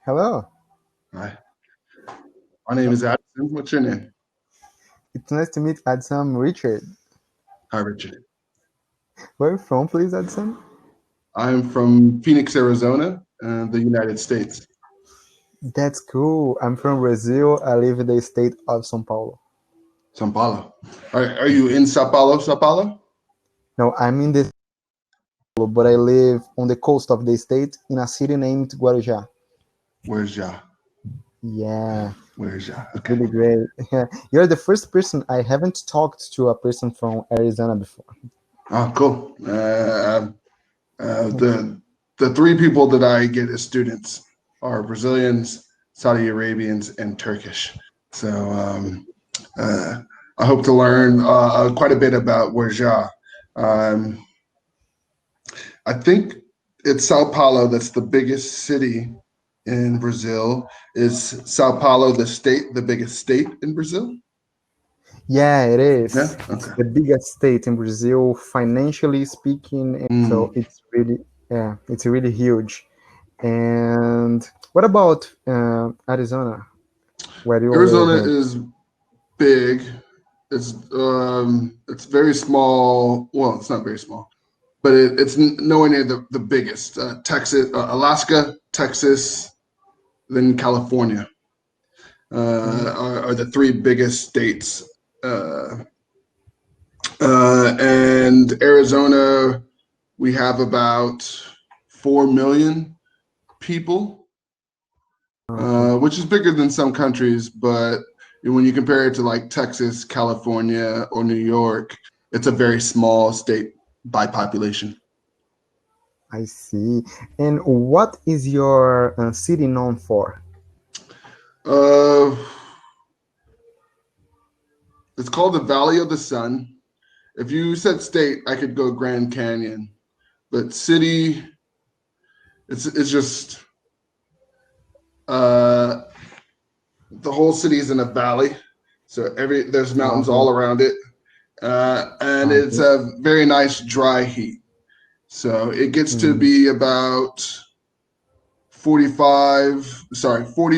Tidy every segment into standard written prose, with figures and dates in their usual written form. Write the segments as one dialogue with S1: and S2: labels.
S1: Hello,
S2: Hi, my name is Addison. What's your name?
S1: it's nice to meet Addison Richard.
S2: Hi, Richard.
S1: Where are you from, please, Addison?
S2: I'm from Phoenix, Arizona, the United States.
S1: That's cool. I'm from Brazil. I live in the state of São Paulo.
S2: São Paulo. Are you in Sao Paulo, Sao Paulo?
S1: No, I'm in the but I live on the coast of the state in a city named Guarujá.
S2: Where's Ya?
S1: Yeah,
S2: Where's Ya?
S1: it's
S2: Okay.
S1: really great. You're the first person I haven't talked to a person from Arizona before.
S2: Oh, cool. The three people that I get as students are Brazilians, Saudi Arabians, and Turkish. So uh, I hope to learn quite a bit about where's Ya. Um, I think it's Sao Paulo that's the biggest city in Brazil. Is Sao Paulo the biggest state in Brazil?
S1: Yeah, it is.
S2: Yeah.
S1: It's
S2: Okay.
S1: the biggest state in Brazil, financially speaking, and so
S2: Mm.
S1: it's really huge. And what about Arizona, where you live
S2: Arizona
S1: in?
S2: is big. It's very small. Well, it's not very small, but it's nowhere near the biggest. Texas, Alaska, Texas, then California
S1: Mm,
S2: are the three biggest states. Uh, and Arizona, we have about 4 million people,
S1: okay.
S2: which is bigger than some countries. But when you compare it to like Texas, California, or New York, it's a very small state by population.
S1: I see. And what is your city known for?
S2: Uh, it's called the Valley of the Sun. If you said state, I could go Grand Canyon, but city, it's just uh, the whole city is in a valley, so there's mountains
S1: Okay.
S2: all around it, and it's
S1: Okay.
S2: a very nice dry heat. So it gets to
S1: Mm,
S2: be about 40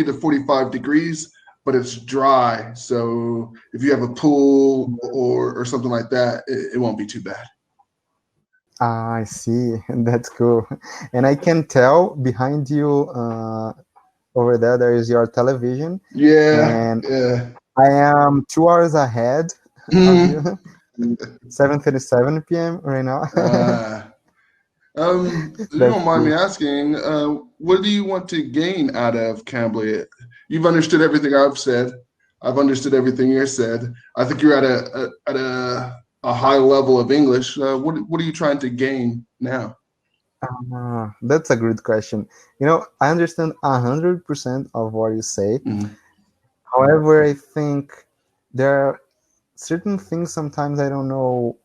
S2: to 45 degrees, but it's dry. So if you have a pool or something like that, it won't be too bad.
S1: I see. That's cool. And I can tell behind you over there is your television,
S2: Yeah,
S1: and
S2: yeah.
S1: I am 2 hours ahead of you.
S2: Mhm.
S1: 7:37 p.m. right now.
S2: Uh, if you
S1: That's
S2: don't mind me
S1: cool.
S2: asking, what do you want to gain out of Cambly? You've understood everything I've said. I've understood everything you said. I think you're at a high level of English. What are you trying to gain now?
S1: That's a good question. I understand 100% of what you say.
S2: Mhm.
S1: However, I think there are certain things sometimes I don't know,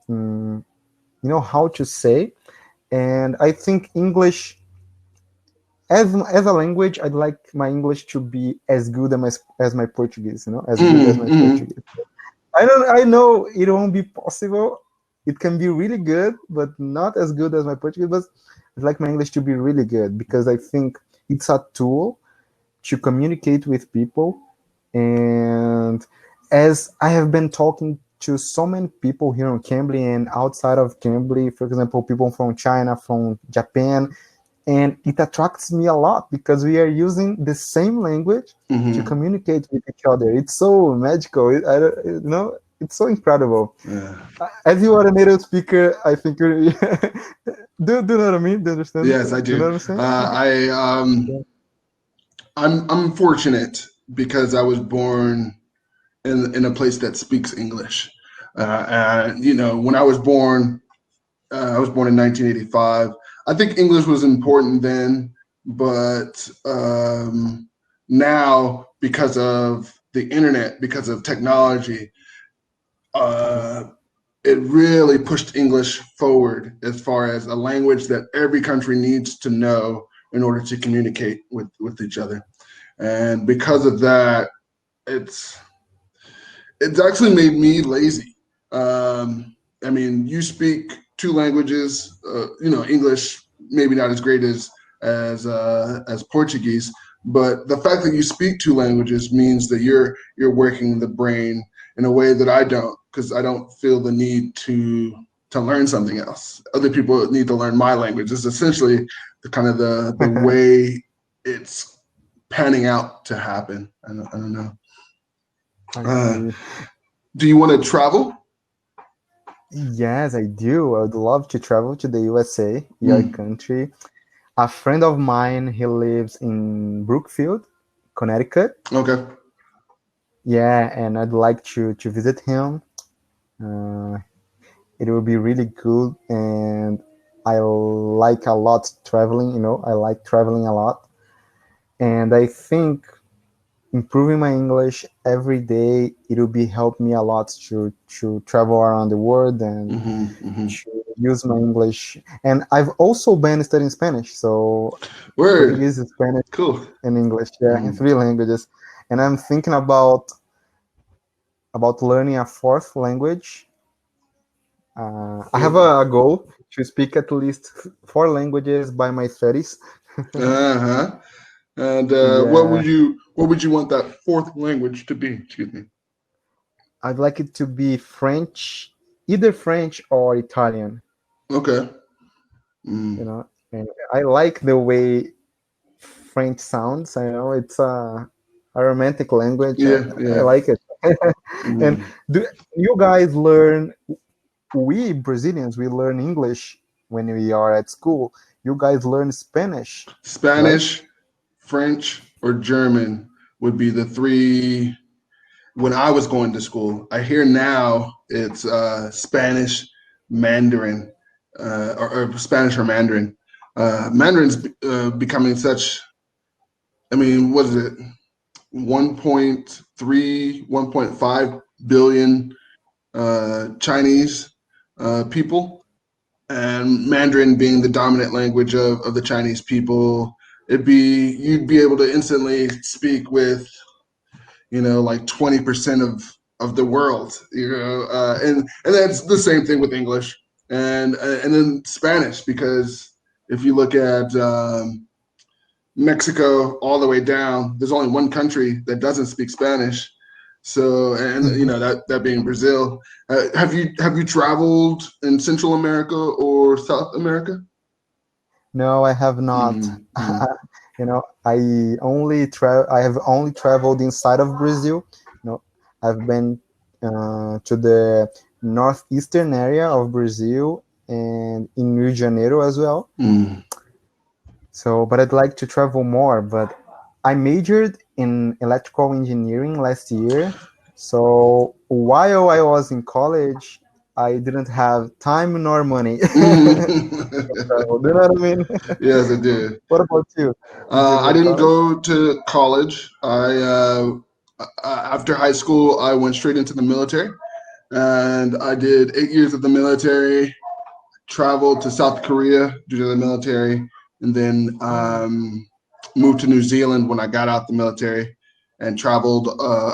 S1: how to say. And I think English, as a language, I'd like my English to be as good as my Portuguese. As good as my
S2: Mhm.
S1: Portuguese. I know it won't be possible. It can be really good, but not as good as my Portuguese. But I'd like my English to be really good because I think it's a tool to communicate with people. And as I have been talking to so many people here on Cambly and outside of Cambly, for example, people from China, from Japan, and it attracts me a lot because we are using the same language to
S2: Mhm.
S1: communicate with each other. It's so magical. I don't, it's so incredible.
S2: Yeah.
S1: As you are a native speaker, I think you're. Do you know what I mean? Do you understand?
S2: Yes, I
S1: Do you know
S2: do.
S1: what I'm saying?
S2: I'm fortunate because I was born in a place that speaks English. And when I was born in 1985. I think English was important then, but now because of the internet, because of technology, uh, it really pushed English forward as far as a language that every country needs to know in order to communicate with each other. And because of that, it's it's actually made me lazy. I mean, you speak two languages, English maybe not as great as Portuguese, But the fact that you speak 2 languages means that you're working the brain in a way that I don't, because I don't feel the need to learn something else. Other people need to learn my language. It's essentially the kind of the way it's panning out to happen. I don't know. Do you want to travel?
S1: Yes, I do. I would love to travel to the USA, your country. A friend of mine, he lives in Brookfield, Connecticut.
S2: Okay.
S1: Yeah, and I'd like to visit him. It will be really good, and I like a lot traveling, you know, I like traveling a lot. And I think improving my English every day, it will be help me a lot to travel around the world and to use my English. And I've also been studying Spanish, so Portuguese, Spanish,
S2: cool,
S1: and English, yeah, in 3 languages. And I'm thinking about learning a 4th language. I have a goal to speak at least 4 languages by my 30s.
S2: And
S1: Yeah.
S2: what would you want that 4th language to be? Excuse me.
S1: I'd like it to be French, either French or Italian.
S2: Okay.
S1: You know, and I like the way French sounds. I know it's a romantic language.
S2: Yeah,
S1: I like it. And do you guys learn? We Brazilians, we learn English when we are at school. You guys learn Spanish.
S2: Spanish, right? French, or German would be the 3 when I was going to school. I hear now it's Spanish, Mandarin, or Spanish or Mandarin. Mandarin's becoming such, I mean, what is it? 1.3, 1.5 billion Chinese people, and Mandarin being the dominant language of the Chinese people, you'd be able to instantly speak with, you know, like 20% of the world, you know, and that's the same thing with English and then Spanish, because if you look at Mexico all the way down, there's only 1 country that doesn't speak Spanish. So, and you know, that being Brazil. Have you traveled in Central America or South America?
S1: No, I have not. You know, I have only traveled inside of Brazil. You know, I've been to the northeastern area of Brazil and in Rio de Janeiro as well. So, but I'd like to travel more. But I majored in electrical engineering last year. So while I was in college, I didn't have time nor money. Do you know what I mean?
S2: Yes, I did.
S1: What about you?
S2: I didn't go to college. After high school, I went straight into the military, and I did 8 years of the military. Traveled to South Korea due to the military, and then moved to New Zealand when I got out the military, and traveled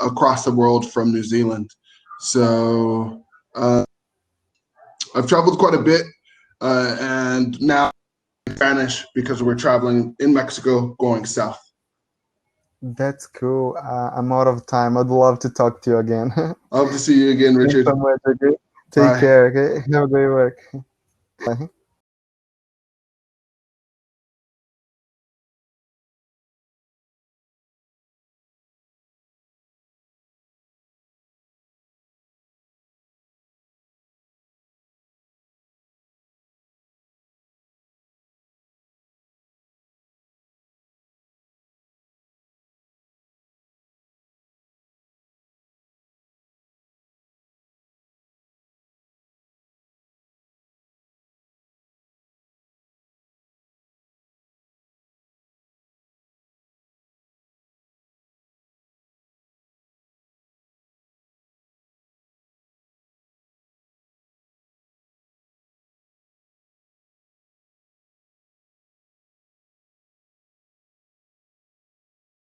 S2: across the world from New Zealand. So I've traveled quite a bit, and now Spanish because we're traveling in Mexico going south.
S1: That's cool. I'm out of time. I'd love to talk to you again.
S2: I hope to see you again, Richard.
S1: Thanks so much. Okay? Take care. Okay, have a great work. Bye.